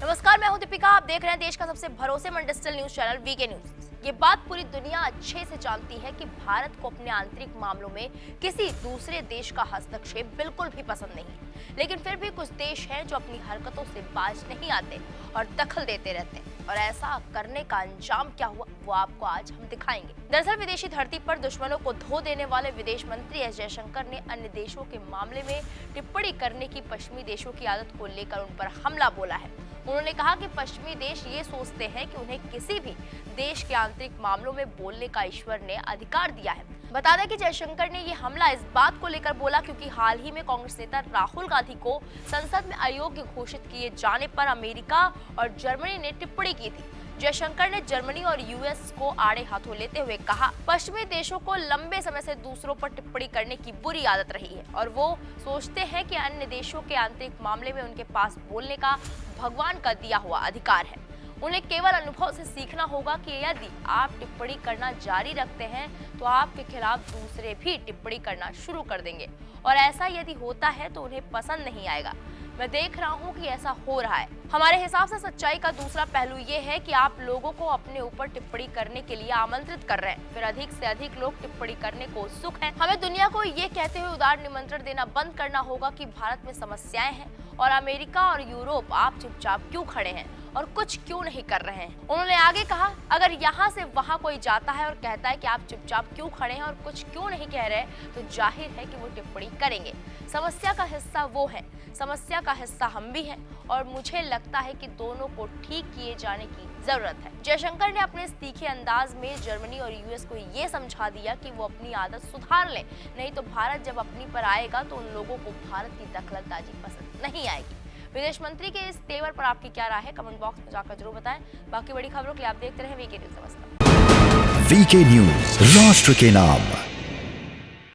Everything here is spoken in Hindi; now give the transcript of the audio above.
नमस्कार, मैं हूं दीपिका। आप देख रहे हैं देश का सबसे भरोसेमंद digital news channel VK news. ये बात पूरी दुनिया अच्छे से जानती है कि भारत को अपने आंतरिक मामलों में किसी दूसरे देश का हस्तक्षेप बिल्कुल भी पसंद नहीं है, लेकिन फिर भी कुछ देश हैं जो अपनी हरकतों से बाज नहीं आते और दखल देते रहते हैं। और ऐसा करने का अंजाम क्या हुआ वो आपको आज हम दिखाएंगे। दरअसल विदेशी धरती पर दुश्मनों को धो देने वाले विदेश मंत्री एस जयशंकर ने अन्य देशों के मामले में टिप्पणी करने की पश्चिमी देशों की आदत को लेकर उन पर हमला बोला है। उन्होंने कहा कि पश्चिमी देश ये सोचते हैं कि उन्हें किसी भी देश के आंतरिक मामलों में बोलने का ईश्वर ने अधिकार दिया है। बता दें कि जयशंकर ने ये हमला इस बात को लेकर बोला क्योंकि हाल ही में कांग्रेस नेता राहुल गांधी को संसद में अयोग्य घोषित किए जाने पर अमेरिका और जर्मनी ने टिप्पणी की थी। जयशंकर ने जर्मनी और यूएस को आड़े हाथों लेते हुए कहा, पश्चिमी देशों को लंबे समय से दूसरों पर टिप्पणी करने की बुरी आदत रही है और वो सोचते हैं कि अन्य देशों के आंतरिक मामले में उनके पास बोलने का भगवान का दिया हुआ अधिकार है। उन्हें केवल अनुभव से सीखना होगा कि यदि आप टिप्पणी करना जारी रखते हैं तो आपके खिलाफ दूसरे भी टिप्पणी करना शुरू कर देंगे और ऐसा यदि होता है तो उन्हें पसंद नहीं आएगा। मैं देख रहा हूं कि ऐसा हो रहा है। हमारे हिसाब से सच्चाई का दूसरा पहलू ये है कि आप लोगों को अपने ऊपर टिप्पणी करने के लिए आमंत्रित कर रहे हैं, फिर अधिक से अधिक लोग टिप्पणी करने को उत्सुक हैं। हमें दुनिया को ये कहते हुए उदार निमंत्रण देना बंद करना होगा कि भारत में समस्याएं हैं और अमेरिका और यूरोप आप चुपचाप क्यों खड़े हैं और कुछ क्यों नहीं कर रहे हैं। उन्होंने आगे कहा, अगर यहाँ से वहाँ कोई जाता है और कहता है कि आप चुपचाप क्यों खड़े हैं और कुछ क्यों नहीं कह रहे, तो जाहिर है कि वो टिप्पणी करेंगे। समस्या का हिस्सा वो है, समस्या का हिस्सा हम भी हैं और मुझे लगता है कि दोनों को ठीक किए जाने की जरूरत है। जयशंकर ने अपने इस तीखे अंदाज में जर्मनी और यूएस को ये समझा दिया कि वो अपनी आदत सुधार लें, नहीं तो भारत जब अपनी पर आएगा तो उन लोगों को भारत की दखलंदाजी पसंद नहीं आएगी। विदेश मंत्री के इस तेवर पर आपकी क्या राय है, कमेंट बॉक्स में जाकर जरूर बताएं। बाकी बड़ी खबरों के लिए आप देखते रहें वीके न्यूज। नमस्कार। वीके न्यूज, राष्ट्र के नाम।